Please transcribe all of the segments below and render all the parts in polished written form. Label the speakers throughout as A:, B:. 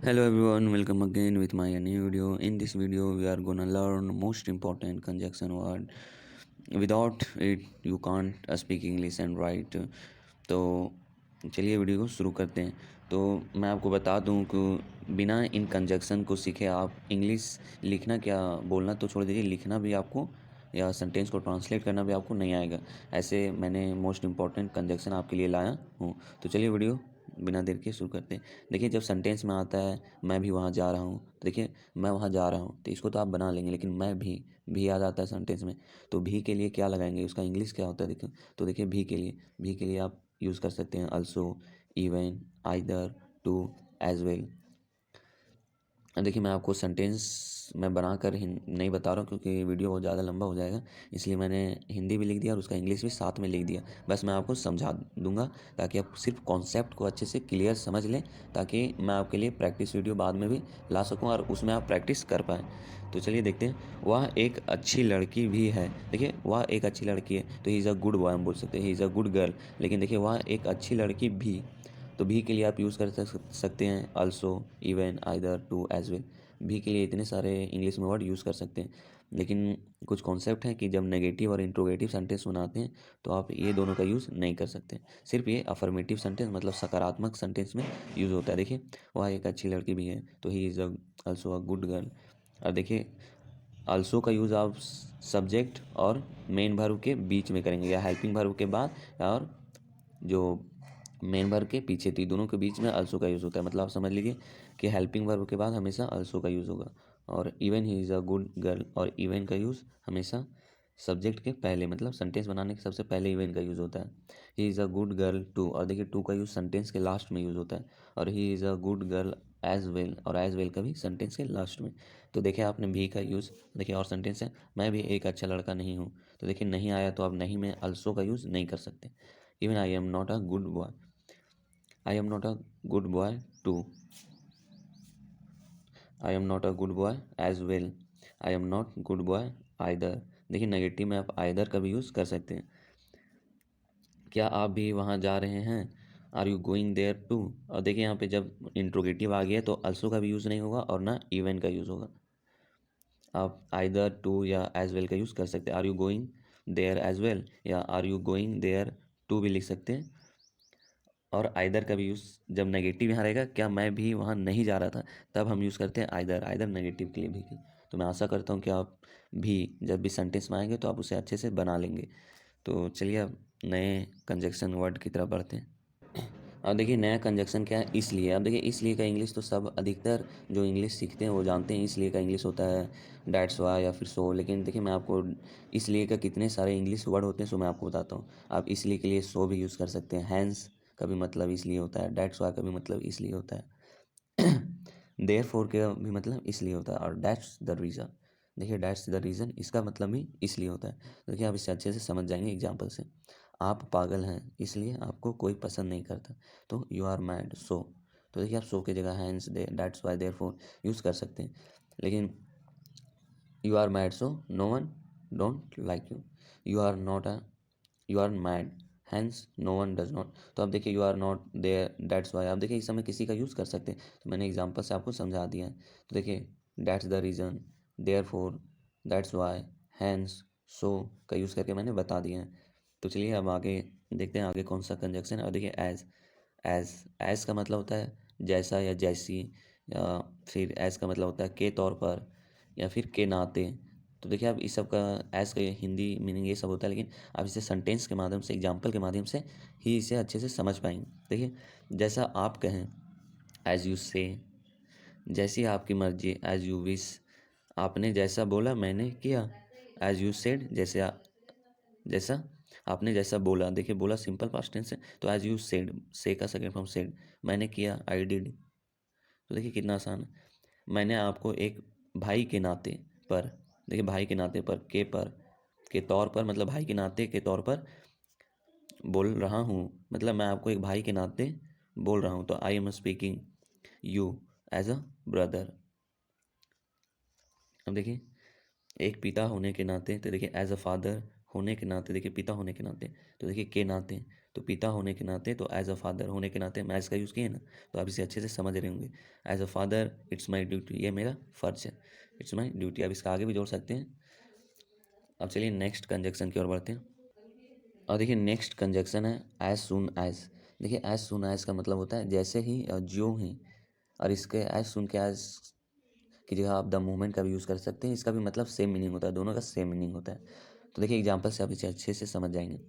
A: Hello everyone, welcome again with my new video. In this video, we are gonna learn most important conjunction word. Without it, you can't speak English and write. तो चलिए video को शुरू करते हैं। तो मैं आपको बता दूं कि बिना इन कंजक्शन को सीखे आप इंग्लिश लिखना क्या बोलना तो छोड़ दीजिए, लिखना भी आपको या सेंटेंस को ट्रांसलेट करना भी आपको नहीं आएगा। ऐसे मैंने मोस्ट इम्पॉर्टेंट कंजक्शन आपके लिए लाया हूँ। तो चलिए वीडियो बिना देर के शुरू करते हैं। देखिए जब सेंटेंस में आता है मैं भी वहाँ जा रहा हूँ, तो देखिए मैं वहाँ जा रहा हूँ तो इसको तो आप बना लेंगे, लेकिन मैं भी आ जाता है सेंटेंस में, तो भी के लिए क्या लगाएंगे, उसका इंग्लिश क्या होता है देखिए। तो देखिए भी के लिए आप यूज़ कर सकते हैं also, even, either, too, as well. देखिए मैं आपको सेंटेंस मैं बनाकर नहीं बता रहा हूँ क्योंकि वीडियो बहुत ज़्यादा लंबा हो जाएगा, इसलिए मैंने हिंदी भी लिख दिया और उसका इंग्लिश भी साथ में लिख दिया। बस मैं आपको समझा दूंगा ताकि आप सिर्फ कॉन्सेप्ट को अच्छे से क्लियर समझ लें, ताकि मैं आपके लिए प्रैक्टिस वीडियो बाद में भी ला सकूँ और उसमें आप प्रैक्टिस कर पाएँ। तो चलिए देखते हैं। वह एक अच्छी लड़की भी है। देखिए वह एक अच्छी लड़की है तो ही इज़ अ गुड बॉय हम बोल सकते हैं, ही इज़ अ गुड गर्ल। लेकिन देखिए वह एक अच्छी लड़की भी, तो भी के लिए आप यूज़ कर सकते हैं also, even, either, too, as well. भी के लिए इतने सारे इंग्लिश में वर्ड यूज़ कर सकते हैं, लेकिन कुछ कॉन्सेप्ट है कि जब नेगेटिव और इंट्रोगेटिव सेंटेंस बनाते हैं तो आप ये दोनों का यूज़ नहीं कर सकते। सिर्फ ये अफर्मेटिव सेंटेंस मतलब सकारात्मक सेंटेंस में यूज़ होता है। देखिए वह एक अच्छी लड़की भी है तो he is also a good girl. और देखिए अल्सो का यूज़ आप सब्जेक्ट और मेन वर्ब के बीच में करेंगे, या हेल्पिंग वर्ब के बाद, और जो मेन वर्ब के पीछे थी दोनों के बीच में अल्सो का यूज़ होता है। मतलब आप समझ लीजिए कि हेल्पिंग वर्ब के बाद हमेशा अल्सो का यूज़ होगा। और even he is a good girl, और इवन का यूज़ हमेशा सब्जेक्ट के पहले, मतलब सेंटेंस बनाने के सबसे पहले इवन का यूज़ होता है। He is a good girl too, और देखिए टू का यूज़ सेंटेंस के लास्ट में यूज़ होता है। और he is a good girl as well, और एज वेल का भी सेंटेंस के लास्ट में। तो देखिए आपने भी का यूज़, देखिए और सेंटेंस है मैं भी एक अच्छा लड़का नहीं हूँ, तो देखिए नहीं आया तो आप नहीं में अल्सो का यूज़ नहीं कर सकते। Even I am not a good boy, I am not a good boy too, I am not a good boy as well, I am not good boy either. देखिए नेगेटिव में आप either का भी use कर सकते हैं। क्या आप भी वहाँ जा रहे हैं, are you going there too. और देखिए यहाँ पे जब इंट्रोगेटिव आ गया तो अल्सो का भी यूज़ नहीं होगा और ना इवन का यूज़ होगा। आप आइदर, टू या एज वेल का यूज़ कर सकते हैं। Are you going there as well, या are you going there too भी लिख सकते हैं। और आइदर का भी यूज़ जब नेगेटिव यहाँ रहेगा, क्या मैं भी वहाँ नहीं जा रहा था, तब हम यूज़ करते हैं आइदर। आइदर नेगेटिव के लिए भी की। तो मैं आशा करता हूँ कि आप भी जब भी सेंटेंस में आएंगे तो आप उसे अच्छे से बना लेंगे। तो चलिए अब नए कंजक्शन वर्ड की तरफ बढ़ते हैं। अब देखिए नया कंजक्शन क्या है, इसलिए। अब देखिए इसलिए का इंग्लिश तो सब अधिकतर जो इंग्लिश सीखते हैं वो जानते हैं, इसलिए का इंग्लिश होता है डैट्स वाई या फिर सो। लेकिन देखिए मैं आपको इसलिए का कितने सारे इंग्लिश वर्ड होते हैं सो मैं आपको बताता हूँ। आप इसलिए के लिए सो भी यूज़ कर सकते हैं, हैंस का भी मतलब इसलिए होता है, डैट्स वाई का भी मतलब इसलिए होता है, देयरफॉर का भी मतलब इसलिए होता है, और डैट्स द रीज़न। देखिए डैट्स द रीज़न इसका मतलब भी इसलिए होता है। देखिए आप इससे अच्छे से समझ जाएंगे एग्जाम्पल से। आप पागल हैं इसलिए आपको कोई पसंद नहीं करता, तो यू आर मैड सो। तो देखिए आप सो की जगह hence, they, that's why, therefore use कर सकते हैं। लेकिन you are mad so no one don't like you, you are not a, you are mad hence no one does not. तो अब देखिए you are not there that's why, आप देखिए इस समय किसी का यूज़ कर सकते हैं, तो मैंने एग्जांपल से आपको समझा दिया है। तो देखिए that's the reason, therefore, that's why, hence, so का यूज़ करके मैंने बता दिया है। तो चलिए अब आगे देखते हैं आगे कौन सा कंजक्शन है। और देखिए एज का मतलब होता है जैसा या जैसी, या फिर एज का मतलब होता है के तौर पर या फिर के नाते। तो देखिए आप इस सब का एज का हिंदी मीनिंग ये सब होता है, लेकिन आप इसे सेंटेंस के माध्यम से, एग्जाम्पल के माध्यम से ही इसे अच्छे से समझ पाएंगे। देखिए जैसा आप कहें, एज यू से, जैसी आपकी मर्जी, एज यू विश, आपने जैसा बोला मैंने किया, एज यू सेड, जैसा आपने जैसा बोला। देखिए बोला सिंपल पास्ट टेंस है, तो एज यू सेड, से का सेकंड फॉर्म सेड, मैंने किया आई डिड। तो देखिए कितना आसान है। मैंने आपको एक भाई के नाते पर, देखिए भाई के नाते पर के तौर पर, मतलब भाई के नाते के तौर पर बोल रहा हूँ, मतलब मैं आपको एक भाई के नाते बोल रहा हूँ, तो I am speaking you as a brother. अब देखिए एक पिता होने के नाते, तो देखिए एज अ फादर होने के नाते, देखिए पिता होने के नाते, तो देखिए के नाते, तो पिता होने के नाते, तो एज अ फादर होने के नाते मैं इसका यूज़ किए ना, तो आप इसे अच्छे से समझ रहे होंगे। As a father it's my duty, ये मेरा फ़र्ज है, इट्स माई ड्यूटी। आप इसका आगे भी जोड़ सकते हैं। अब चलिए नेक्स्ट कंजक्शन की ओर बढ़ते हैं। और देखिए नेक्स्ट कंजक्शन है एज सुन एज। देखिए एज सुन एज का मतलब होता है जैसे ही और ज्यों ही, और इसके एज सुन के एज की जगह आप द मोमेंट का भी यूज़ कर सकते हैं। इसका भी मतलब सेम मीनिंग होता है, दोनों का सेम मीनिंग होता है। तो देखिए एग्जाम्पल से आप इसे अच्छे से समझ जाएंगे।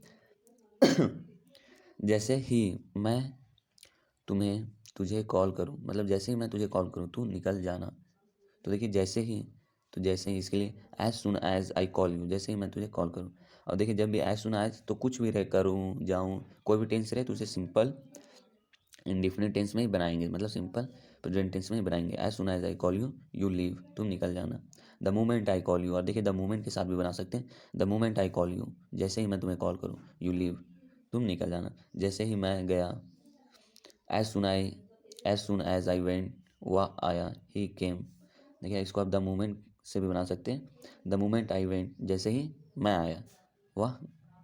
A: जैसे ही मैं तुझे कॉल करूं, मतलब जैसे ही मैं तुझे कॉल करूं तू निकल जाना। तो देखिए जैसे ही इसके लिए as soon as I call you, जैसे ही मैं तुझे कॉल करूं। और देखिए जब भी एज सुन एज, तो कुछ भी रहे, करूं जाऊं, कोई भी टेंस रहे तो उसे सिंपल इंडिफिनिट टेंस में ही बनाएंगे, मतलब सिंपल प्रेजेंट टेंस में ही बनाएंगे। As soon as I call you you leave, तुम निकल जाना। The moment I call you, और देखिए द मोमेंट के साथ भी बना सकते हैं। The moment I call you, जैसे ही मैं तुम्हें कॉल करूँ, यू लीव, तुम निकल जाना। जैसे ही मैं गया, as soon as I went, वह आया, ही केम। देखिए इसको आप द मोमेंट से भी बना सकते हैं। द मोमेंट आई वेंट, जैसे ही मैं आया, वह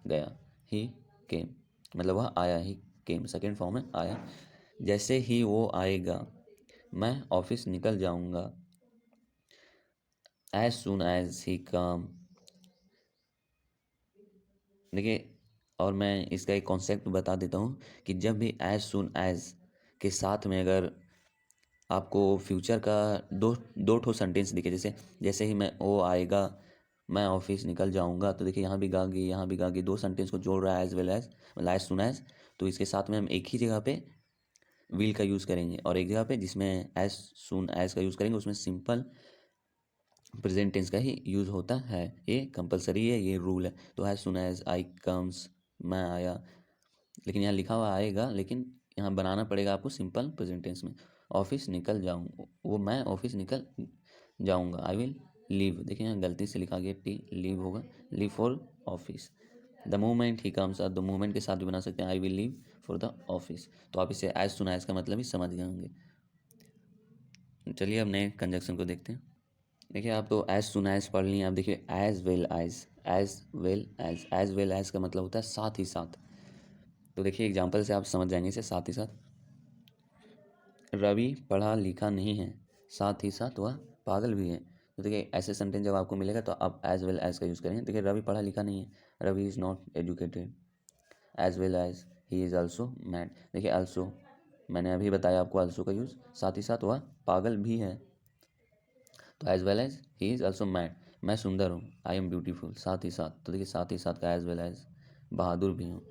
A: गया, ही केम, मतलब वह आया, ही केम सेकेंड फॉर्म में आया। जैसे ही वो आएगा, मैं ऑफिस निकल जाऊंगा। एज सुन एज ही कम। देखिए और मैं इसका एक कॉन्सेप्ट बता देता हूँ कि जब भी एज सुन एज के साथ में अगर आपको फ्यूचर का दो दो ठो सेंटेंस दिखे, जैसे ही मैं वो आएगा, मैं ऑफिस निकल जाऊंगा, तो देखिए यहाँ भी गागी, दो सेंटेंस को जोड़ रहा है एज वेल एज, मतलब एज सुन एज। तो इसके साथ में हम एक ही जगह पे विल का यूज़ करेंगे, और एक जगह पे जिसमें एज सुन एज का यूज़ करेंगे उसमें सिंपल प्रेजेंट टेंस का ही यूज़ होता है। ये कंपलसरी है, ये रूल है। तो as soon as I comes, मैं आया, लेकिन यहाँ लिखा हुआ आएगा, लेकिन यहाँ बनाना पड़ेगा आपको सिंपल प्रेजेंट टेंस में। ऑफिस निकल जाऊँ, वो मैं ऑफिस निकल जाऊँगा। आई विल लीव, देखिए यहाँ गलती से लिखा गया टी, लीव होगा, leave for office. The moment he comes, the moment के साथ भी बना सकते हैं, I will leave for the office. तो आप इसे एज सुन एज का मतलब ही समझ गए होंगे। चलिए अब नए कंजक्शन को देखते हैं। देखिए आप तो एज सुन एज पढ़ लिए, आप देखिए as well as, as well as, as well as का मतलब होता है साथ ही साथ। तो देखिए एग्जाम्पल से आप समझ जाएंगे इसे साथ ही साथ। रवि पढ़ा लिखा नहीं है, साथ ही साथ वह पागल भी है। तो देखिए ऐसे सेंटेंस जब आपको मिलेगा तो आप एज वेल एज का यूज़ करेंगे। देखिए रवि पढ़ा लिखा नहीं है, Ravi is not educated, as well as he is also mad. देखिए ऑल्सो, मैंने अभी बताया आपको ऑल्सो का यूज़, साथ ही साथ वह पागल भी है। तो as well as he is also mad, मैं सुंदर हूँ, आई एम ब्यूटीफुल, साथ ही साथ। तो देखिए साथ ही साथ का एज वेल एज, बहादुर भी हूँ।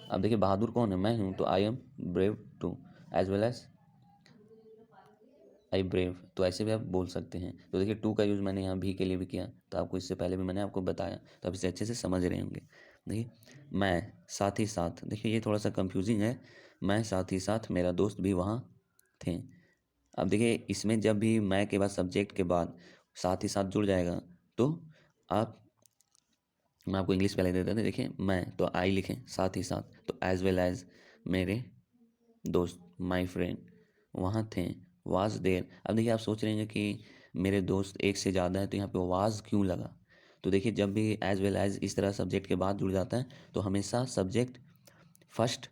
A: अब देखिए बहादुर कौन है, मैं हूँ, तो I am brave too, as well as I brave. तो ऐसे भी आप बोल सकते हैं। तो देखिए टू का यूज़ मैंने यहाँ भी के लिए भी किया, तो आपको इससे पहले भी मैंने आपको बताया, तो आप इसे अच्छे से समझ रहे होंगे। देखिए मैं साथ ही साथ, देखिए ये थोड़ा सा कंफ्यूजिंग है। मैं साथ ही साथ मेरा दोस्त भी वहाँ थे। अब देखिए इसमें जब भी मैं के बाद सब्जेक्ट के बाद साथ ही साथ जुड़ जाएगा, तो आप, मैं आपको इंग्लिश पहले देता था। देखिए मैं, तो आई लिखें साथ ही साथ, तो एज वेल एज मेरे दोस्त, माई फ्रेंड वहाँ थे, वाज देयर। अब देखिए आप सोच रहे हैं कि मेरे दोस्त एक से ज़्यादा है, तो यहाँ पे वाज क्यों लगा। तो देखिए जब भी एज वेल एज इस तरह सब्जेक्ट के बाद जुड़ जाता है, तो हमेशा सब्जेक्ट फर्स्ट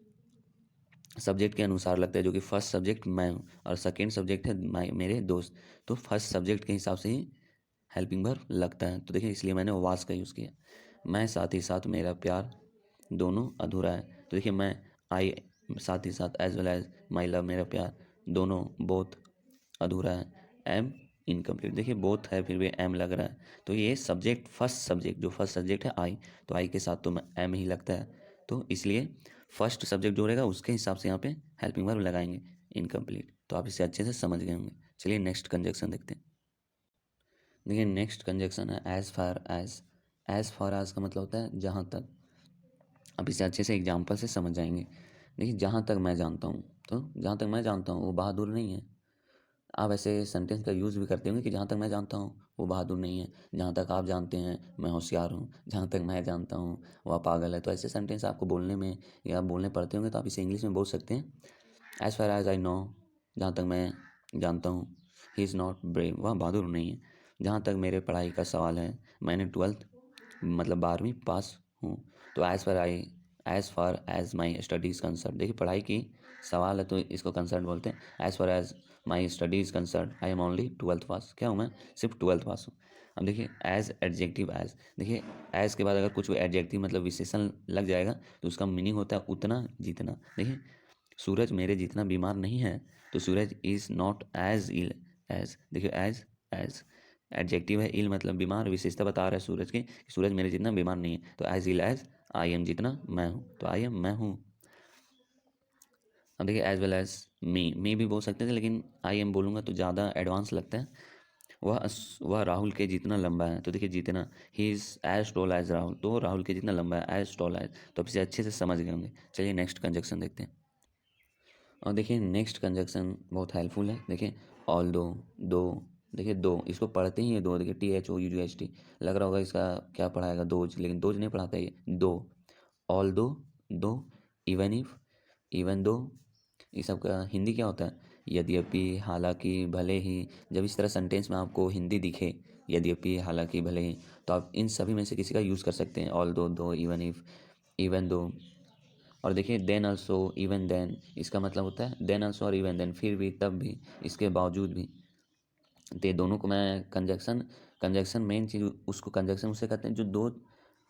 A: सब्जेक्ट के अनुसार लगता है, जो कि फर्स्ट सब्जेक्ट मैं हूँ और सेकेंड सब्जेक्ट है मेरे दोस्त। तो फर्स्ट सब्जेक्ट के हिसाब से ही हेल्पिंग वर्ब लगता है। तो देखिए इसलिए मैंने वाज का यूज़ किया। मैं साथ ही साथ मेरा प्यार दोनों अधूरा है। तो देखिए मैं, आई, साथ ही साथ as well as my love, मेरा प्यार, दोनों बोथ अधूरा है, एम इनकम्प्लीट। देखिए बोथ है फिर भी एम लग रहा है, तो ये सब्जेक्ट फर्स्ट सब्जेक्ट, जो फर्स्ट सब्जेक्ट है आई, तो आई के साथ तो एम ही लगता है। तो इसलिए फर्स्ट सब्जेक्ट जो रहेगा उसके हिसाब से यहाँ पे हेल्पिंग वर्ब लगाएंगे, इनकम्प्लीट। तो आप इसे अच्छे से समझ गए होंगे। चलिए नेक्स्ट कंजक्शन देखते हैं। देखिए नेक्स्ट कंजक्शन है as far as. As far as का मतलब होता है जहाँ तक। अब इसे अच्छे से एग्जाम्पल से समझ जाएंगे। देखिए जहाँ तक मैं जानता हूँ, तो जहाँ तक मैं जानता हूँ वो बहादुर नहीं है। आप ऐसे सेंटेंस का यूज़ भी करते होंगे कि जहाँ तक मैं जानता हूँ वो बहादुर नहीं है, जहाँ तक आप जानते हैं मैं होशियार हूँ, जहाँ तक मैं जानता हूँ वह पागल है। तो ऐसे सेंटेंस आपको बोलने में या बोलने पड़ते होंगे, तो आप इसे इंग्लिश में बोल सकते हैं। As far as I know, जहाँ तक मैं जानता हूँ, ही इज़ नॉट ब्रेव, वह बहादुर नहीं है। जहाँ तक मेरे पढ़ाई का सवाल है, मैंने 12th मतलब 12वीं पास हूँ। तो as far as my studies concern, देखिए पढ़ाई की सवाल है तो इसको कंसर्न बोलते हैं। As far as my studies concern I am only 12th pass, क्या हूँ मैं, सिर्फ 12th पास हूँ। अब देखिए एज एडजेक्टिव, एज देखिए एज के बाद अगर कुछ एडजेक्टिव मतलब विशेषण लग जाएगा तो उसका मीनिंग होता है उतना जितना। देखिए सूरज मेरे जितना बीमार नहीं है, तो Suraj is not as ill as, देखिए एज एडजेक्टिव है, इल मतलब बीमार, विशेषता बता रहा है सूरज की कि सूरज मेरे जितना बीमार नहीं है। तो as ill as I am, जितना मैं हूँ, तो आई एम मैं हूँ। अब देखिए एज वेल एज मी भी बोल सकते थे, लेकिन आई एम बोलूँगा तो ज़्यादा एडवांस लगता है। वह राहुल के जितना लंबा है, तो देखिए जितना, he is as tall as Rahul, तो राहुल के जितना लंबा है, एज टॉल एज, तो आप इसे अच्छे से समझ गए होंगे। चलिए नेक्स्ट कंजक्शन देखते हैं। और देखिए नेक्स्ट कंजक्शन बहुत हेल्पफुल है। देखिए ऑल दो, देखिए दो, इसको पढ़ते ही है दो, देखिए THOUGHT, लग रहा होगा इसका क्या पढ़ाएगा दोज, लेकिन दोज नहीं पढ़ाता ये दो। ऑल दो, इवन दो, ये सब का हिंदी क्या होता है, यद्यपि, हालांकि, भले ही। जब इस तरह सेंटेंस में आपको हिंदी दिखे, यद्यपि, हालांकि, भले ही, तो आप इन सभी में से किसी का यूज़ कर सकते हैं। ऑल दो, इवन दो। और देखिए देन ऑल्सो, इवन देन, इसका मतलब होता है देन ऑल्सो और इवन देन, फिर भी, तब भी, इसके बावजूद भी। तो ये दोनों को मैं कंजक्शन मेन चीज़, उसको कंजक्शन उसे कहते हैं जो दो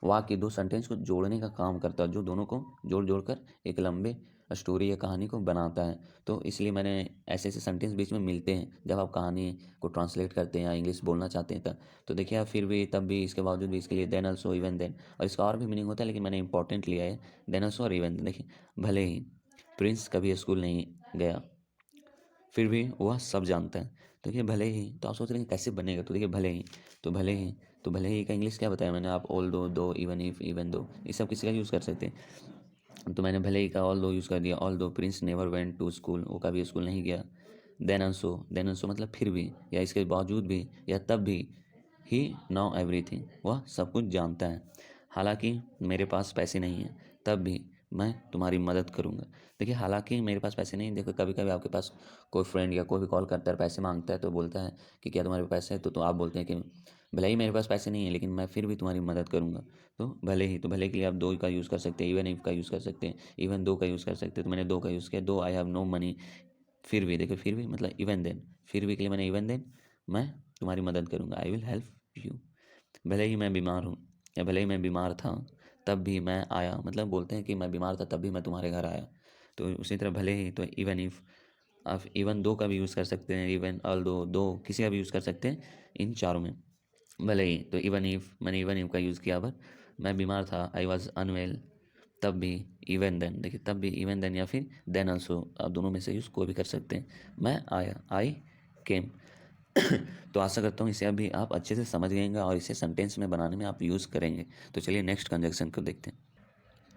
A: वाक्य, दो सेंटेंस को जोड़ने का काम करता है, जो दोनों को जोड़ कर एक लंबे स्टोरी या कहानी को बनाता है। तो इसलिए मैंने ऐसे ऐसे सेंटेंस बीच में मिलते हैं जब आप कहानी को ट्रांसलेट करते हैं या इंग्लिश बोलना चाहते हैं तब। तो देखिए आप फिर भी, तब भी, इसके बावजूद भी, इसके लिए देन ऑल्सो, इवन देन, और इसका और भी मीनिंग होता है लेकिन मैंने इंपॉर्टेंट लिया है देन ऑल्सो और इवन देन। देखिए भले ही प्रिंस कभी स्कूल नहीं गया, फिर भी वह सब जानता है। तो देखिए भले ही, तो आप सोच रहे हैं कैसे बनेगा, तो देखिए भले ही का इंग्लिश क्या बताया मैंने, आप ऑल दो, इवन इफ, इवन दो, ये सब किसी का यूज़ कर सकते हैं। तो मैंने भले ही का ऑल दो यूज़ कर दिया। Although prince never went to school, वो कभी स्कूल नहीं गया। देन ऑल्सो मतलब फिर भी, या इसके बावजूद भी, या तब भी, ही नाउ एवरीथिंग, वह सब कुछ जानता है। हालांकि मेरे पास पैसे नहीं हैं, तब भी मैं तुम्हारी मदद करूंगा। देखिए हालांकि मेरे पास पैसे नहीं, देखो कभी कभी आपके पास कोई फ्रेंड या कोई भी कॉल करता है, पैसे मांगता है, तो बोलता है कि क्या तुम्हारे पास पैसे है, तो आप बोलते हैं कि भले ही मेरे पास पैसे नहीं है लेकिन मैं फिर भी तुम्हारी मदद करूंगा। तो भले ही, तो भले के लिए आप दो का यूज़ कर सकते हैं, इवन इफ का यूज़ कर सकते हैं, इवन दो का यूज़ कर सकते हैं। तो मैंने दो का यूज़ किया, दो आई हैव नो मनी, फिर भी, देखो फिर भी मतलब इवन देन, फिर भी के लिए मैंने इवन देन, मैं तुम्हारी मदद करूंगा, आई विल हेल्प यू। भले ही मैं बीमार हूँ, या भले ही मैं बीमार था तब भी मैं आया, मतलब बोलते हैं कि मैं बीमार था तब भी मैं तुम्हारे घर आया। तो उसी तरह भले ही, तो इवन इफ, आप इवन दो का भी यूज़ कर सकते हैं, इवन ऑल दो किसी का भी यूज़ कर सकते हैं इन चारों में। भले ही, तो इवन इफ, मैंने इवन इफ का यूज़ किया, पर मैं बीमार था, आई वॉज अनवेल, तब भी, इवन देन, देखिए तब भी, इवन देन, या फिर देन ऑल्सो, आप दोनों में से यूज़ कोई भी कर सकते हैं। मैं आया, आई केम। तो आशा करता हूँ इसे अभी आप अच्छे से समझ गएंगे और इसे सेंटेंस में बनाने में आप यूज़ करेंगे। तो चलिए नेक्स्ट कंजक्शन को देखते हैं।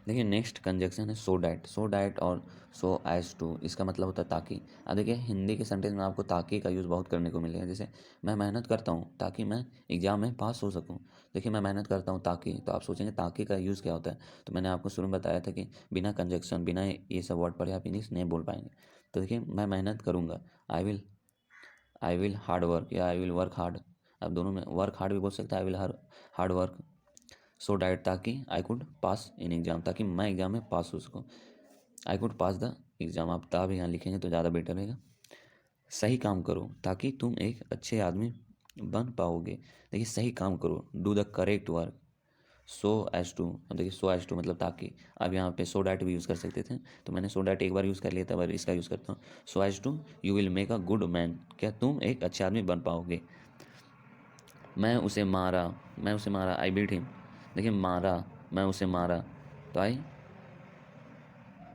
A: देखिए नेक्स्ट कंजक्शन है सो डैट और सो एज टू, इसका मतलब होता है ताकि। अब देखिए हिंदी के सेंटेंस में आपको ताकि का यूज़ बहुत करने को मिलेगा। जैसे मैं मेहनत करता हूँ ताकि मैं एग्ज़ाम में पास हो सकूँ। देखिए मैं मेहनत करता हूँ ताकि, तो आप सोचेंगे ताकि का यूज़ क्या होता है। तो मैंने आपको शुरू में बताया था कि बिना कंजक्शन, बिना ये सब वर्ड पढ़े आप इंग्लिश नहीं बोल पाएंगे। तो देखिए मैं मेहनत करूँगा, आई विल हार्ड वर्क, या आई विल वर्क हार्ड, आप दोनों में वर्क हार्ड भी बोल सकते हैं, I will hard work so that, ताकि I could pass in exam, ताकि मैं एग्ज़ाम में पास हो सकूँ। I could pass the exam, आप ता भी यहाँ लिखेंगे तो ज़्यादा बेटर रहेगा। सही काम करो ताकि तुम एक अच्छे आदमी बन पाओगे। देखिए सही काम करो, do the correct work, so as to, अब देखिए सो एज टू मतलब ताकि। अब यहाँ पे सो डैट भी यूज़ कर सकते थे, तो मैंने सो डैट एक बार यूज़ कर लिया था, पर इसका यूज़ करता हूँ so as to you will make a good man, क्या तुम एक अच्छे आदमी बन पाओगे। मैं उसे मारा, आई बीट हिम, देखिए मारा, मैं उसे मारा, तो आई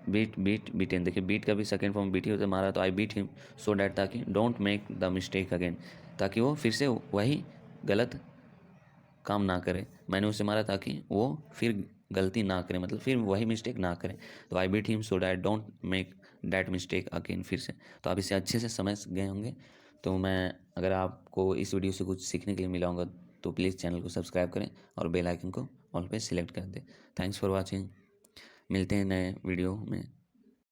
A: बीटेन, देखिए बीट का भी सेकेंड फॉर्म बीट ही होता है, मारा, तो I beat him so that, ताकि don't make the mistake again, ताकि वो फिर से वही गलत काम ना करे। मैंने उसे मारा ताकि वो फिर गलती ना करे, मतलब फिर वही मिस्टेक ना करे। तो I beat him so that don't make that mistake again, फिर से। तो आप इसे अच्छे से समझ गए होंगे। तो मैं, अगर आपको इस वीडियो से कुछ सीखने के लिए मिला होगा तो प्लीज़ चैनल को सब्सक्राइब करें और बेल आइकन को ऑल पे सिलेक्ट कर दें। थैंक्स फॉर वॉचिंग, मिलते हैं नए वीडियो में।